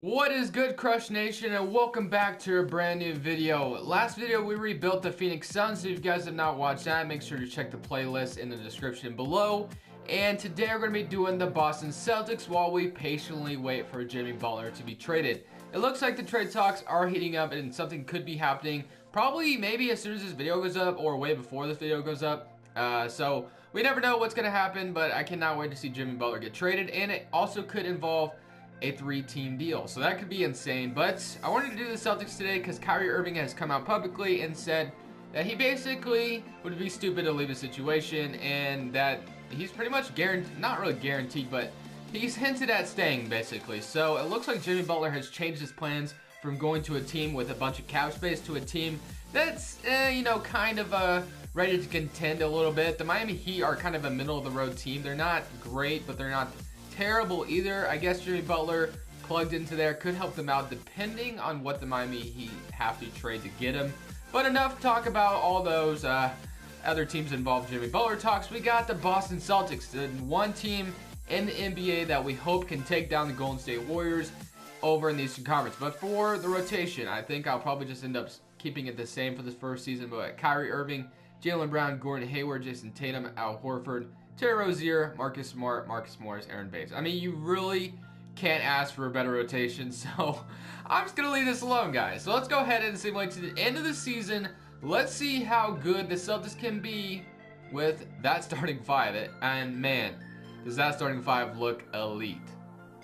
What is good, Crush Nation, and welcome back to a brand new video. Last video we rebuilt the Phoenix Suns, so if you guys have not watched that, make sure to check the playlist in the description below. And today we're going to be doing the Boston Celtics while we patiently wait for Jimmy Butler to be traded. It looks like the trade talks are heating up and something could be happening probably maybe as soon as this video goes up or way before this video goes up. So we never know what's going to happen, but I cannot wait to see Jimmy Butler get traded, and it also could involve a 3-team deal, so that could be insane. But I wanted to do the Celtics today because Kyrie Irving has come out publicly and said that he basically would be stupid to leave the situation, and that he's pretty much guaranteed, not really guaranteed, but he's hinted at staying basically. So it looks like Jimmy Butler has changed his plans from going to a team with a bunch of cap space to a team that's kind of ready to contend a little bit. The Miami Heat are kind of a middle of the road team. They're not great, but they're not terrible either. I guess Jimmy Butler plugged into there could help them out depending on what the Miami Heat have to trade to get him. But enough to talk about all those other teams involved Jimmy Butler talks. We got the Boston Celtics, the one team in the NBA that we hope can take down the Golden State Warriors over in the Eastern Conference. But for the rotation, I think I'll probably just end up keeping it the same for this first season. But Kyrie Irving, Jaylen Brown, Gordon Hayward, Jason Tatum, Al Horford, Terry Rozier, Marcus Smart, Marcus Morris, Aaron Baines. I mean, you really can't ask for a better rotation, so I'm just going to leave this alone, guys. So let's go ahead and simulate to the end of the season. Let's see how good the Celtics can be with that starting five. And man, does that starting five look elite.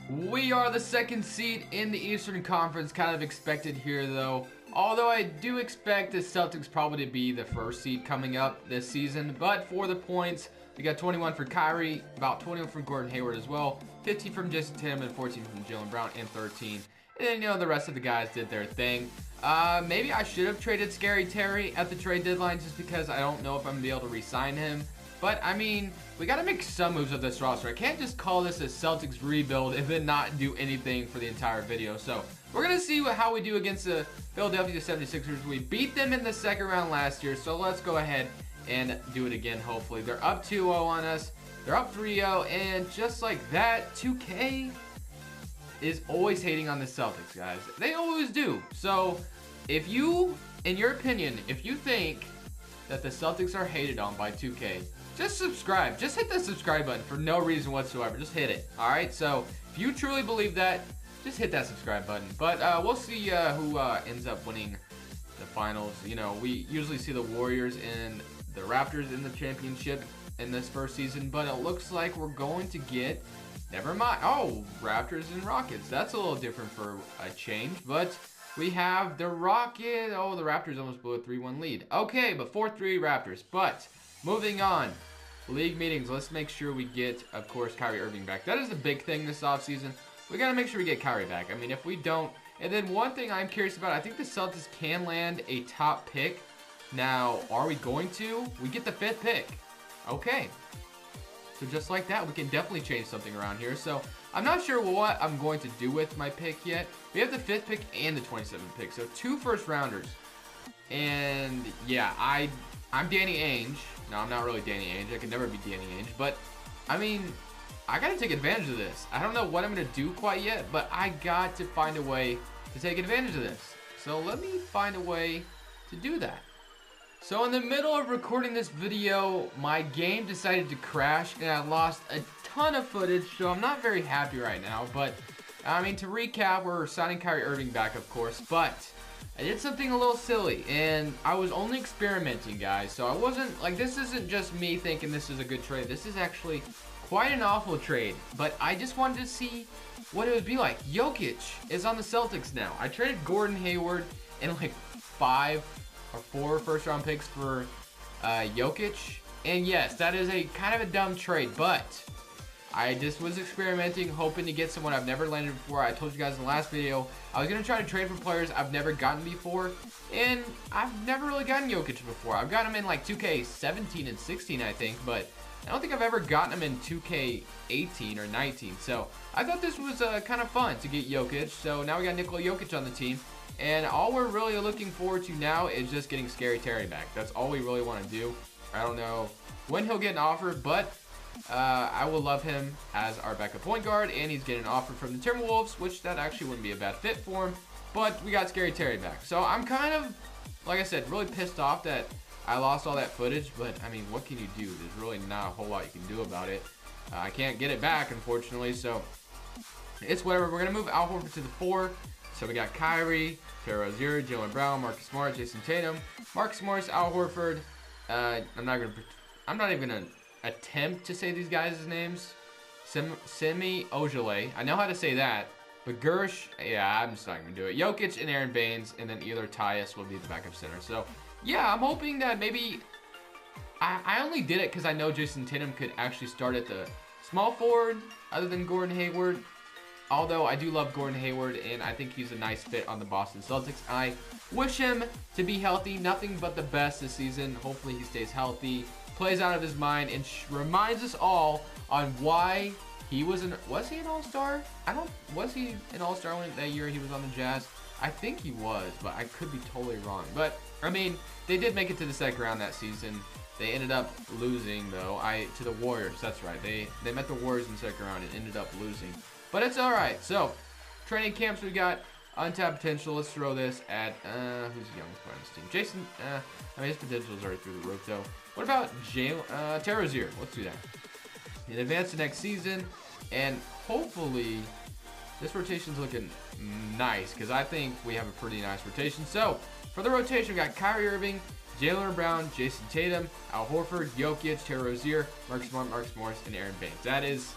We are the second seed in the Eastern Conference, kind of expected here though. Although I do expect the Celtics probably to be the first seed coming up this season. But for the points, we got 21 for Kyrie, about 21 from Gordon Hayward as well, 15 from Jason Tatum, and 14 from Jaylen Brown, and 13. And then, the rest of the guys did their thing. Maybe I should have traded Scary Terry at the trade deadline just because I don't know if I'm going to be able to re-sign him. But, I mean, we got to make some moves with this roster. I can't just call this a Celtics rebuild and then not do anything for the entire video. So, we're going to see how we do against the Philadelphia 76ers. We beat them in the second round last year, so let's go ahead and do it again, hopefully. They're up 2-0 on us. They're up 3-0, and just like that, 2K is always hating on the Celtics, guys. They always do. So, if you, in your opinion, if you think that the Celtics are hated on by 2K, just subscribe. Just hit the subscribe button for no reason whatsoever. Just hit it, alright? So, if you truly believe that, just hit that subscribe button. But we'll see who ends up winning the finals. We usually see the Warriors and the Raptors in the championship in this first season, but it looks like we're going to get, never mind, Raptors and Rockets. That's a little different for a change, but we have the Rockets. The Raptors almost blew a 3-1 lead. Okay, but 4-3 Raptors. But moving on, league meetings. Let's make sure we get, of course, Kyrie Irving back. That is the big thing this offseason. We got to make sure we get Kyrie back. I mean, if we don't, and then one thing I'm curious about, I think the Celtics can land a top pick. Now, are we going to? We get the 5th pick. Okay. So just like that, we can definitely change something around here. So I'm not sure what I'm going to do with my pick yet. We have the 5th pick and the 27th pick. So 2 first rounders. And yeah, I'm Danny Ainge. No, I'm not really Danny Ainge. I can never be Danny Ainge. But I mean, I got to take advantage of this. I don't know what I'm going to do quite yet, but I got to find a way to take advantage of this. So let me find a way to do that. So in the middle of recording this video, my game decided to crash and I lost a ton of footage, so I'm not very happy right now. But, I mean, to recap, we're signing Kyrie Irving back, of course, but I did something a little silly, and I was only experimenting, guys. So I wasn't, like, this isn't just me thinking this is a good trade. This is actually quite an awful trade, but I just wanted to see what it would be like. Jokic is on the Celtics now. I traded Gordon Hayward and like 5 or 4 first-round picks for Jokic. And yes, that is a kind of a dumb trade, but I just was experimenting, hoping to get someone I've never landed before. I told you guys in the last video, I was going to try to trade for players I've never gotten before, and I've never really gotten Jokic before. I've gotten him in like 2K17 and 16, I think, but I don't think I've ever gotten him in 2K18 or 19. So I thought this was kind of fun to get Jokic. So now we got Nikola Jokic on the team. And all we're really looking forward to now is just getting Scary Terry back. That's all we really want to do. I don't know when he'll get an offer, but I will love him as our backup point guard, and he's getting an offer from the Timberwolves, which that actually wouldn't be a bad fit for him. But we got Scary Terry back. So I'm kind of, like I said, really pissed off that I lost all that footage. But, I mean, what can you do? There's really not a whole lot you can do about it. I can't get it back, unfortunately. So it's whatever. We're going to move Al Horford to the 4. So we got Kyrie, Terry Rozier, Jaylen Brown, Marcus Smart, Jason Tatum, Marcus Morris, Al Horford. I'm not even gonna attempt to say these guys' names. Semi Ojeleye. I know how to say that, but Gersh, yeah, I'm just not gonna do it. Jokic and Aaron Baines, and then either Tyus will be the backup center. So yeah, I'm hoping that maybe I only did it because I know Jason Tatum could actually start at the small forward, other than Gordon Hayward. Although I do love Gordon Hayward, and I think he's a nice fit on the Boston Celtics. I wish him to be healthy. Nothing but the best this season. Hopefully he stays healthy, plays out of his mind, and reminds us all on why he was an All-Star? Was he an All-Star when that year he was on the Jazz? I think he was, but I could be totally wrong. But I mean, they did make it to the second round that season. They ended up losing though. To the Warriors. That's right. They met the Warriors in the second round and ended up losing. But it's all right. So, training camps, we got untapped potential. Let's throw this at, who's the youngest player on this team? Jason, I mean, his potential's already through the roof, though. What about Terry Rozier? Let's do that. In advance to next season, and hopefully, this rotation's looking nice, because I think we have a pretty nice rotation. So, for the rotation, we got Kyrie Irving, Jaylen Brown, Jason Tatum, Al Horford, Jokic, Terry Rozier, Marcus Smart, Marcus Morris, and Aaron Baines. That is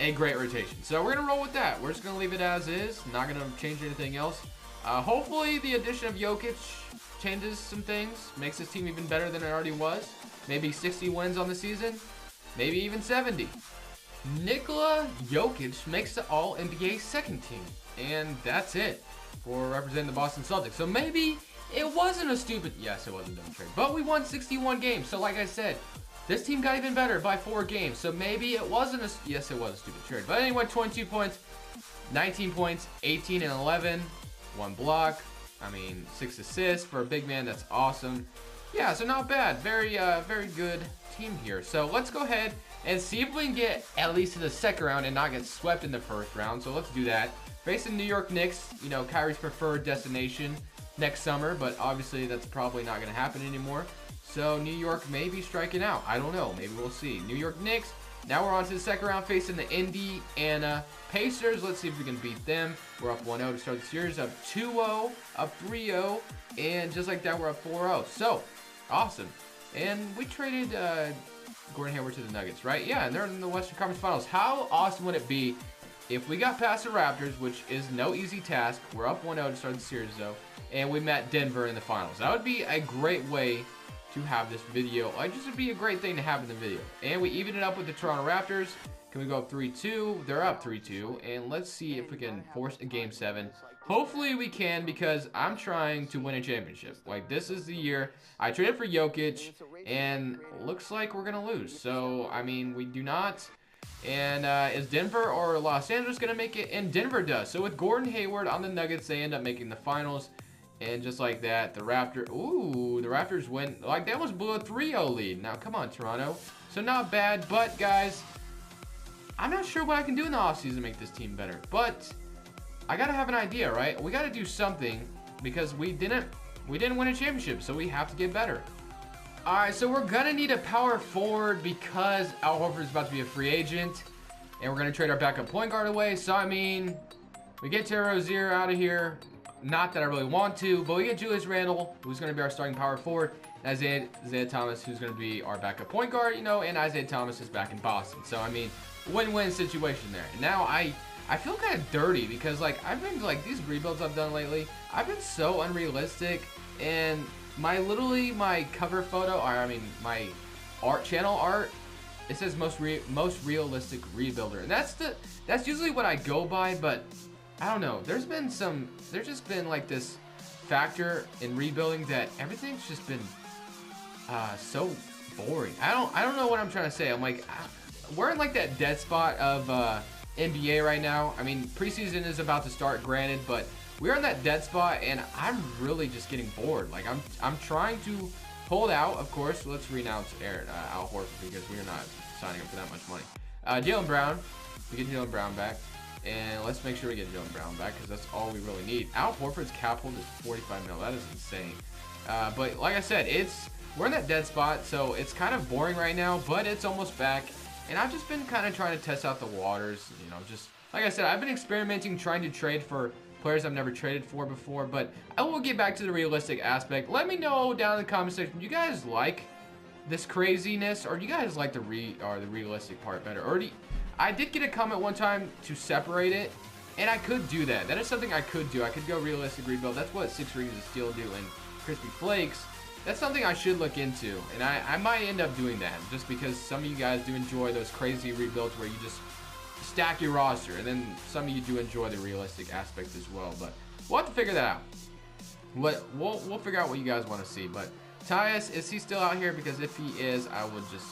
a great rotation. So we're going to roll with that. We're just going to leave it as is. Not going to change anything else. Hopefully the addition of Jokic changes some things. Makes this team even better than it already was. Maybe 60 wins on the season. Maybe even 70. Nikola Jokic makes the All-NBA second team. And that's it for representing the Boston Celtics. So maybe it wasn't a stupid... Yes, it wasn't a dumb trade. But we won 61 games. So like I said, this team got even better by 4 games, so maybe it wasn't a... Yes, it was a stupid trade. But anyway, 22 points, 19 points, 18 and 11, 1 block. I mean, 6 assists for a big man. That's awesome. Yeah, so not bad. Very good team here. So let's go ahead and see if we can get at least to the second round and not get swept in the first round. So let's do that. Facing New York Knicks, you know, Kyrie's preferred destination next summer, but obviously that's probably not going to happen anymore. So New York may be striking out. I don't know. Maybe we'll see. New York Knicks. Now we're on to the second round facing the Indiana Pacers. Let's see if we can beat them. We're up 1-0 to start the series. Up 2-0. Up 3-0. And just like that, we're up 4-0. So, awesome. And we traded Gordon Hayward to the Nuggets, right? Yeah, and they're in the Western Conference Finals. How awesome would it be if we got past the Raptors, which is no easy task. We're up 1-0 to start the series, though. And we met Denver in the finals. That would be a great way to have this video. Like, just would be a great thing to have in the video. And we even it up with the Toronto Raptors. Can we go up 3-2? They're up 3-2. And let's see if we can force a Game 7. Hopefully we can, because I'm trying to win a championship. Like, this is the year. I traded for Jokic, and looks like we're going to lose. So, I mean, we do not. And is Denver or Los Angeles going to make it? And Denver does. So with Gordon Hayward on the Nuggets, they end up making the finals. And just like that, the Raptors win. Like, they almost blew a 3-0 lead. Now, come on, Toronto. So, not bad. But, guys, I'm not sure what I can do in the offseason to make this team better. But I got to have an idea, right? We got to do something because we didn't win a championship. So, we have to get better. All right, so we're going to need a power forward because Al Horford is about to be a free agent. And we're going to trade our backup point guard away. So, I mean, we get Terry Rozier out of here. Not that I really want to, but we get Julius Randle, who's going to be our starting power forward, and Isaiah Thomas, who's going to be our backup point guard, you know, and Isaiah Thomas is back in Boston. So, I mean, win-win situation there. And now I feel kind of dirty because, like, I've been, like, these rebuilds I've done lately, I've been so unrealistic, and my cover photo, or I mean, my channel art, it says most realistic rebuilder, and that's usually what I go by, but I don't know. There's just been like this factor in rebuilding that everything's just been so boring. I don't know what I'm trying to say. I'm like, we're in like that dead spot of NBA right now. I mean, preseason is about to start, granted, but we're in that dead spot, and I'm really just getting bored. Like, I'm trying to hold out, of course. Let's renounce Al Horford because we are not signing up for that much money. Jaylen Brown. We get Jaylen Brown back. And let's make sure we get Jaylen Brown back because that's all we really need. Al Horford's cap hold is 45 mil. That is insane. But like I said, we're in that dead spot, so it's kind of boring right now, but it's almost back. And I've just been kind of trying to test out the waters. You know, just like I said, I've been experimenting, trying to trade for players I've never traded for before. But I will get back to the realistic aspect. Let me know down in the comment section. Do you guys like this craziness, or do you guys like the realistic part better? Or I did get a comment one time to separate it, and I could do that. That is something I could do. I could go realistic rebuild. That's what 6 Rings of Steel do, and Crispy Flakes. That's something I should look into, and I might end up doing that just because some of you guys do enjoy those crazy rebuilds where you just stack your roster, and then some of you do enjoy the realistic aspects as well. But we'll have to figure that out. We'll figure out what you guys want to see. But Tyus, is he still out here? Because if he is, I would just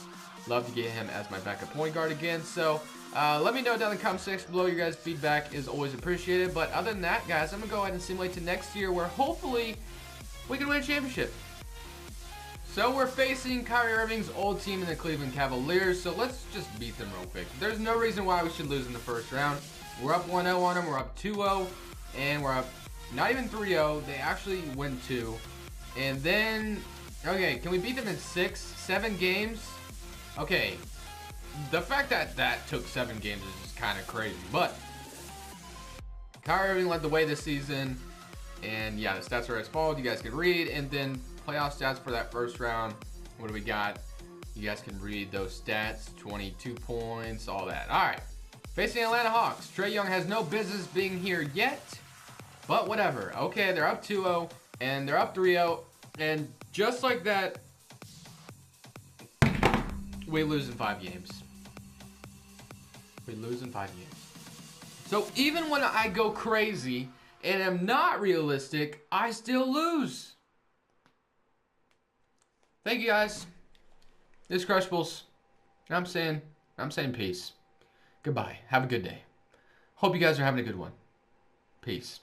love to get him as my backup point guard again. So let me know down in the comment section below. Your guys' feedback is always appreciated. But other than that, guys, I'm gonna go ahead and simulate to next year where hopefully we can win a championship. So we're facing Kyrie Irving's old team in the Cleveland Cavaliers, so let's just beat them real quick. There's no reason why we should lose in the first round. We're up 1-0 on them, we're up 2-0, and we're up not even 3-0. They actually win 2. And then, okay, can we beat them in 6, 7 games? Okay, the fact that that took 7 games is just kind of crazy, but Kyrie Irving led the way this season, and yeah, the stats are as followed. You guys can read, and then playoff stats for that first round. What do we got? You guys can read those stats. 22 points, all that. All right. Facing Atlanta Hawks. Trae Young has no business being here yet, but whatever. Okay, they're up 2-0, and they're up 3-0, and just like that, we lose in 5 games. We lose in 5 games. So even when I go crazy and am not realistic, I still lose. Thank you guys. This is Crushables. I'm saying peace. Goodbye. Have a good day. Hope you guys are having a good one. Peace.